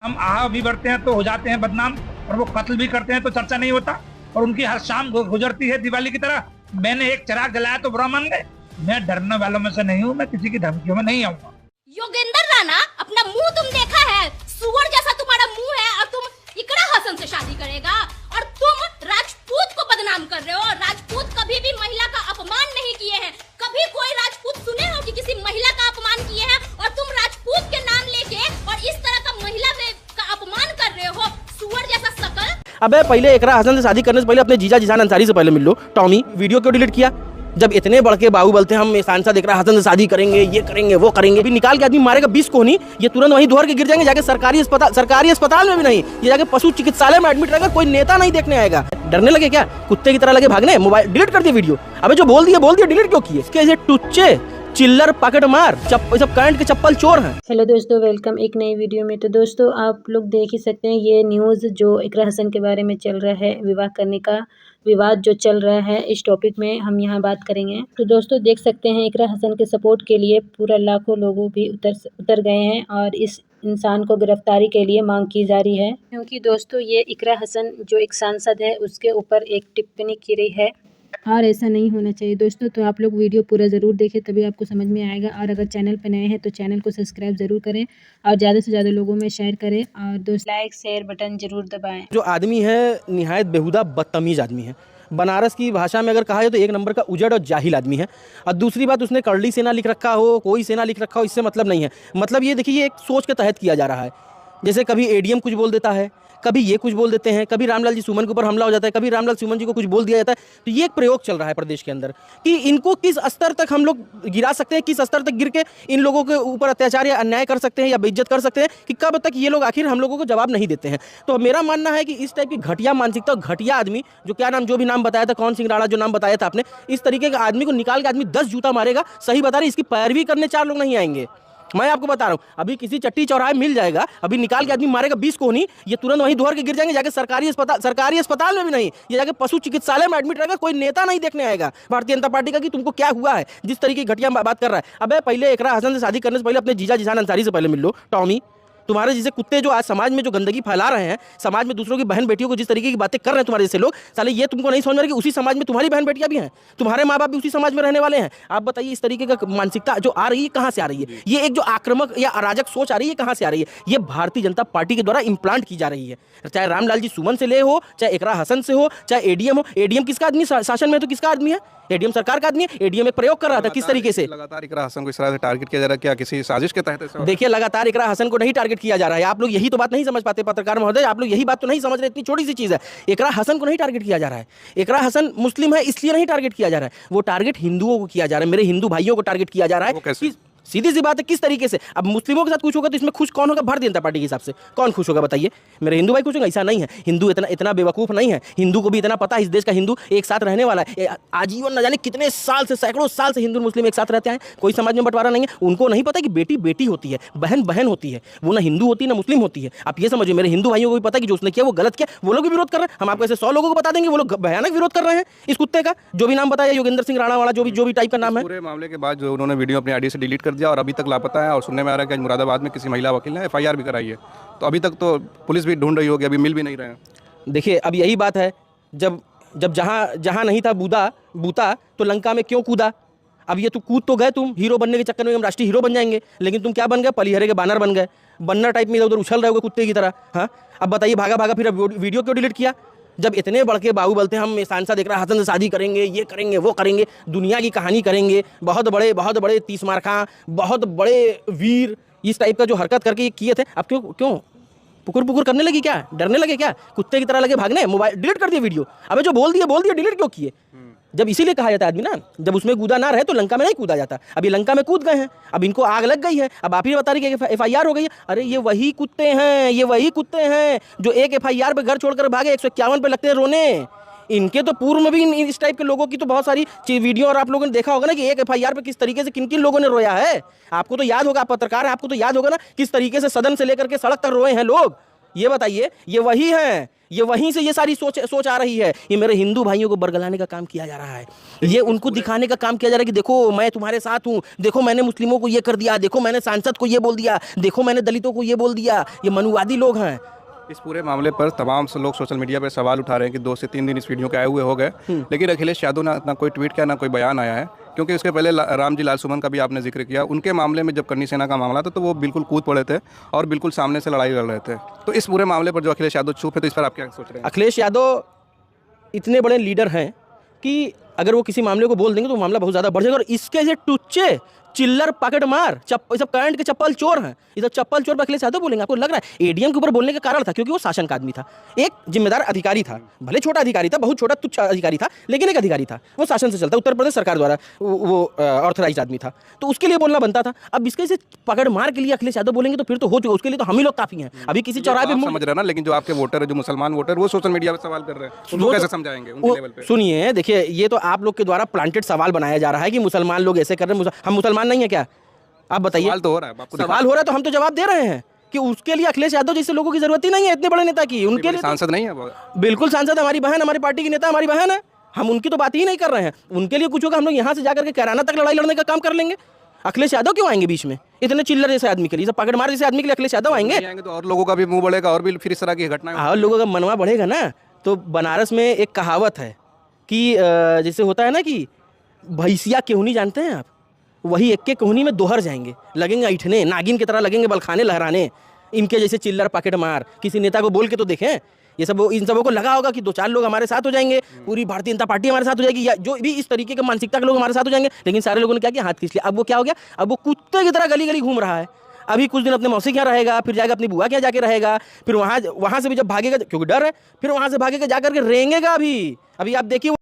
हम आगे भी बढ़ते हैं तो हो जाते हैं बदनाम, और वो कत्ल भी करते हैं तो चर्चा नहीं होता, और उनकी हर शाम गुजरती है दिवाली की तरह। मैंने एक चिराग जलाया तो बुरा मान गए। मैं डरने वालों में से नहीं हूँ, मैं किसी की धमकियों में नहीं आऊंगा। योगेंद्र राणा, अपना मुंह तुम देखा है? सुअर जैसा तुम्हारा मुंह है, और तुम इकरा हसन से शादी करेगा, और तुम राजपूत को बदनाम कर रहे हो। राजपूत कभी भी महिला का अपमान नहीं किए हैं। कभी कोई राजपूत सुने हो कि किसी महिला का अपमान किए हैं? और तुम राजपूत के नाम लेके और इस तरह का महिला का अपमान कर रहे हो, सुअर जैसा शकल। अबे पहले इकरा हसन से शादी करने से पहले अपने जीजा जिशान अंसारी से पहले मिल लो। टॉमी वीडियो क्यों डिलीट किया? जब इतने बड़के बाबू बोलते हैं हम सांसद इकरा हसन से शादी करेंगे, ये करेंगे, वो करेंगे, भी निकाल के आदमी मारेगा 20 को नहीं, ये तुरंत वहीं धोर के गिर जाएंगे। जाके सरकारी अस्पताल में भी नहीं, ये जाके पशु चिकित्सालय में एडमिट रहेगा। कोई नेता नहीं देखने आएगा। डरने लगे क्या? कुत्ते की तरह लगे भागने। मोबाइल डिलीट कर दिया वीडियो। अबे जो बोल दिया डिलीट क्यों किए? इसके ऐसे टुच्चे चिल्लर पकड़ मार सब करंट के चप्पल चोर हैं। हेलो दोस्तों, वेलकम एक नई वीडियो में। तो दोस्तों आप लोग देख ही सकते हैं ये न्यूज़ जो इकरा हसन के बारे में चल रहा है, विवाह करने का विवाद जो चल रहा है, इस टॉपिक में हम यहाँ बात करेंगे। तो दोस्तों देख सकते हैं इकरा हसन के सपोर्ट के लिए पूरा लाखों लोगों भी उतर गए हैं, और इस इंसान को गिरफ्तारी के लिए मांग की जा रही है। क्योंकि दोस्तों ये इकरा हसन जो एक सांसद है उसके ऊपर एक टिप्पणी की रही है, और ऐसा नहीं होना चाहिए दोस्तों। तो आप लोग वीडियो पूरा ज़रूर देखें, तभी आपको समझ में आएगा। और अगर चैनल पर नए हैं तो चैनल को सब्सक्राइब ज़रूर करें, और ज़्यादा से ज़्यादा लोगों में शेयर करें, और दोस्त लाइक शेयर बटन ज़रूर दबाएं। जो आदमी है निहायत बेहुदा बदतमीज आदमी है। बनारस की भाषा में अगर कहा जाए तो एक नंबर का उजड़ और जाहिल आदमी है। और दूसरी बात, उसने करली सेना लिख रखा हो, कोई सेना लिख रखा हो, इससे मतलब नहीं है। मतलब ये देखिए, ये एक सोच के तहत किया जा रहा है। जैसे कभी एडीएम कुछ बोल देता है, कभी ये कुछ बोल देते हैं, कभी रामलाल जी सुमन के ऊपर हमला हो जाता है, कभी रामलाल सुमन जी को कुछ बोल दिया जाता है। तो ये एक प्रयोग चल रहा है प्रदेश के अंदर कि इनको किस स्तर तक हम लोग गिरा सकते हैं, किस स्तर तक गिर के इन लोगों के ऊपर अत्याचार या अन्याय कर सकते हैं या बेइज्जत कर सकते हैं, कि कब तक ये लोग आखिर हम लोगों को जवाब नहीं देते हैं। तो मेरा मानना है कि इस टाइप की घटिया मानसिकता, घटिया आदमी जो क्या नाम, जो भी नाम बताया था, कौन सिंह राणा जो नाम बताया था आपने, इस तरीके के आदमी को निकाल के आदमी 10 जूता मारेगा। सही बता रहे, इसकी पैरवी करने 4 लोग नहीं आएंगे। मैं आपको बता रहा हूँ, अभी किसी चट्टी चौराहे मिल जाएगा, अभी निकाल के आदमी मारेगा 20 को नहीं, ये तुरंत वहीं धोर के गिर जाएंगे। जाके सरकारी अस्पताल में भी नहीं, ये जाके पशु चिकित्सालय में एडमिट रहेगा। कोई नेता नहीं देखने आएगा भारतीय जनता पार्टी का कि तुमको क्या हुआ है, जिस तरीके की घटिया बात कर रहा है। अबे पहले इकरा हसन से शादी करने से पहले अपने जीजा जिशान अंसारी से पहले मिल लो। टॉमी तुम्हारे जैसे कुत्ते जो आज समाज में जो गंदगी फैला रहे हैं, समाज में दूसरों की बहन बेटियों को जिस तरीके की बातें कर रहे हैं तुम्हारे जैसे लोग, साले ये तुमको नहीं समझ में आ रहा कि उसी समाज में तुम्हारी बहन बेटियां भी हैं, तुम्हारे माँ बाप भी उसी समाज में रहने वाले हैं। आप बताइए, इस तरीके का मानसिकता जो आ रही है कहाँ से आ रही है? ये एक जो आक्रामक या अराजक सोच आ रही है कहाँ से आ रही है? ये भारतीय जनता पार्टी के द्वारा इम्प्लांट की जा रही है। चाहे रामलाल जी सुमन से ले हो, चाहे इकरा हसन से हो, चाहे एडीएम हो। एडीएम किसका आदमी शासन में? तो किसका आदमी है? एडीएम सरकार का आदमी है। एडीएम एक प्रयोग कर रहा था किस तरीके से? लगातार इकरा हसन को इस तरह से टारगेट किया जा रहा है, क्या किसी साजिश के तहत? देखिए, लगातार इकरा हसन को नहीं टारगेट किया जा रहा है। आप लोग यही तो बात नहीं समझ पाते पत्रकार महोदय, आप लोग यही बात तो नहीं समझ रहे। इतनी छोटी सी चीज है, इकरा हसन को नहीं टारगेट किया जा रहा है। इकरा हसन मुस्लिम है इसलिए नहीं टारगेट किया जा रहा है, वो टारगेट हिंदुओं को किया जा रहा है, मेरे हिंदू भाइयों को टारगेट किया जा रहा है। सीधी सी बात है, किस तरीके से? अब मुस्लिमों के साथ कुछ होगा तो इसमें खुश कौन होगा? भारतीय जनता पार्टी के हिसाब से कौन खुश होगा बताइए? मेरे हिंदू भाई खुश होंगे? ऐसा नहीं है। हिंदू इतना बेवकूफ़ नहीं है। हिंदू को भी इतना पता है इस देश का हिंदू एक साथ रहने वाला है। आजीवन न जाने कितने साल से, सैकड़ों साल से हिंदू मुस्लिम एक साथ रहते हैं, कोई समाज में बंटवारा नहीं है। उनको नहीं पता कि बेटी बेटी होती है, बहन बहन होती है, वो ना हिंदू होती है ना मुस्लिम होती है। आप ये समझिए, मेरे हिंदू भाइयों को भी पता है कि जो उसने किया वो गलत किया, वो लोग भी विरोध कर रहे हैं। हम आपको ऐसे 100 लोगों को बता देंगे, वो लोग भयानक विरोध कर रहे हैं इस कुत्ते का, जो भी नाम बताया, योगेंद्र सिंह राणा वाला, जो भी टाइप का नाम है। पूरे मामले के बाद जो उन्होंने वीडियो अपनी आईडी से डिलीट कर दिया और अभी तक लापता है, और सुनने में आ रहा है कि आज मुरादाबाद में किसी महिला वकील ने एफआईआर भी कराई है। तो अभी तक तो पुलिस भी ढूंढ रही होगी, अभी मिल भी नहीं रहे हैं। देखिए, अब यही बात है, जब जहाँ नहीं था बूता तो लंका में क्यों कूदा? अब ये तो कूद तो गए, तुम हीरो बनने के चक्कर में हम राष्ट्रीय हीरो बन जाएंगे, लेकिन तुम क्या बन गए? पलिहरे के बानर बन गए, बन्नर टाइप में इधर उधर उछल रहे हो कुत्ते की तरह। हाँ, अब बताइए, भागा फिर वीडियो क्यों डिलीट किया? जब इतने बड़के बाबू बोलते हैं हम सांसद इकरा हसन से शादी करेंगे, ये करेंगे, वो करेंगे, दुनिया की कहानी करेंगे, बहुत बड़े 30 मार खां, बहुत बड़े वीर, इस टाइप का जो हरकत करके ये किए थे, अब क्यों पुकुर करने लगी? क्या डरने लगे क्या? कुत्ते की तरह लगे भागने। मोबाइल डिलीट कर दिया वीडियो। अबे जो बोल दिया डिलीट क्यों किए? जब इसीलिए कहा जाता है आदमी ना, जब उसमें कूदा ना रहे तो लंका में नहीं कूदा जाता। अब ये लंका में कूद गए हैं, अब इनको आग लग गई है। अब आप ही बता रही कि एफआईआर हो गई है। अरे ये वही कुत्ते हैं जो एक एफआईआर पे घर छोड़कर भागे, 151 पे लगते हैं रोने। इनके तो पूर्व में भी इस टाइप के लोगों की तो बहुत सारी वीडियो, और आप लोगों ने देखा होगा ना कि एक एफआईआर पे किस तरीके से किन किन लोगों ने रोया है। आपको तो याद होगा, आप पत्रकार हैं, आपको तो याद होगा ना किस तरीके से सदन से लेकर के सड़क तक रोए हैं लोग। ये बताइए, ये वही है, ये वहीं से ये सारी सोच आ रही है। ये मेरे हिंदू भाइयों को बरगलाने का काम किया जा रहा है, ये उनको दिखाने का काम किया जा रहा है कि देखो मैं तुम्हारे साथ हूँ, देखो मैंने मुस्लिमों को ये कर दिया, देखो मैंने सांसद को ये बोल दिया, देखो मैंने दलितों को ये बोल दिया। ये मनुवादी लोग हैं। इस पूरे मामले पर तमाम से लोग सोशल मीडिया पर सवाल उठा रहे हैं कि 2 से 3 दिन इस वीडियो के आए हुए हो गए, लेकिन अखिलेश यादव ने ना कोई ट्वीट किया ना कोई बयान आया है, क्योंकि उसके पहले रामजी लाल सुमन का भी आपने जिक्र किया। उनके मामले में जब करनी सेना का मामला था तो वो बिल्कुल कूद पड़े थे और बिल्कुल सामने से लड़ाई लड़ रहे थे। तो इस पूरे मामले पर जो अखिलेश यादव चुप है, तो इस पर आप क्या सोच रहे हैं? अखिलेश यादव इतने बड़े लीडर हैं कि अगर वो किसी मामले को बोल देंगे तो मामला बहुत ज़्यादा बढ़ जाएगा। और इसके जो टुच्चे चिल्लर पकड़ मार ये सब करंट के चप्पल चोर हैं, ये सब चप्पल चोर पर अखिलेश यादव बोलेंगे? आपको लग रहा है एडीएम के ऊपर बोलने का कारण था क्योंकि वो शासन का आदमी था, एक जिम्मेदार अधिकारी था, भले छोटा अधिकारी था, बहुत छोटा तुच्छ अधिकारी था, लेकिन एक अधिकारी था, वो शासन से चलता, उत्तर प्रदेश सरकार द्वारा वो ऑथराइज आदमी था, तो उसके लिए बोलना बनता था। अब इसके से पकड़ मार के लिए अखिलेश यादव बोलेंगे तो फिर तो हो चुका, उसके लिए तो हम ही लोग काफी हैं। अभी किसी चौराहे पे समझ रहे ना, लेकिन जो आपके वोटर है, जो मुसलमान वोटर, वो सोशल मीडिया पर सवाल कर रहे हैं, उनको कैसे समझाएंगे उनके लेवल पे? सुनिए, देखिए, ये तो आप लोग के द्वारा प्लांटेड सवाल बनाया जा रहा है कि मुसलमान लोग ऐसे कर रहे हैं। हम मुसलमान नहीं है क्या? आप बताइए। सवाल तो हो रहा है, सवाल हो रहा है तो हम तो जवाब दे रहे हैं कि उसके लिए अखिलेश यादव जैसे लोगों की जरूरत ही नहीं है, इतने बड़े नेता की। उनके लिए सांसद नहीं है? बिल्कुल सांसद, हमारी बहन, हमारी पार्टी की नेता हमारी बहन है, हम उनकी तो बात ही नहीं कर रहे हैं। उनके लिए कुछ होगा, हम लोग यहाँ से जाकर के कैराना तक लड़ाई लड़ने का काम कर लेंगे। अखिलेश यादव क्यों आएंगे बीच में? इतने चिल्लर जैसे आदमी के लिए, पकड़ मार जैसे आदमी के लिए अखिलेश यादव आएंगे? तो और लोगों का भी मुंह बढ़ेगा और भी फिर इस तरह की घटनाएं, और लोगों का मनवा बढ़ेगा ना। तो बनारस में एक कहावत है कि जैसे होता है ना कि भैंसिया केहूनी, जानते हैं आप? वही एक के कोहनी में दोहर जाएंगे, लगेंगे ऐठने, नागिन की तरह लगेंगे बलखाने लहराने। इनके जैसे चिल्लर पॉकेट मार किसी नेता को बोल के तो देखें। ये सब इन सबों को लगा होगा कि 2-4 लोग हमारे साथ हो जाएंगे, पूरी भारतीय जनता पार्टी हमारे साथ हो जाएगी, या जो भी इस तरीके के मानसिकता के लोग हमारे साथ हो जाएंगे। लेकिन सारे लोगों ने क्या किया? हाथ खींच लिया। अब वो क्या हो गया? अब वो कुत्ते की तरह गली गली घूम रहा है। अभी कुछ दिन अपने मौसी के यहाँ रहेगा, फिर जाएगा अपनी बुआ के यहाँ जाके रहेगा, फिर वहाँ से भी जब भागेगा, क्योंकि डर है, फिर वहाँ से भागेगा जाकर के रेंगेगा। अभी आप देखिए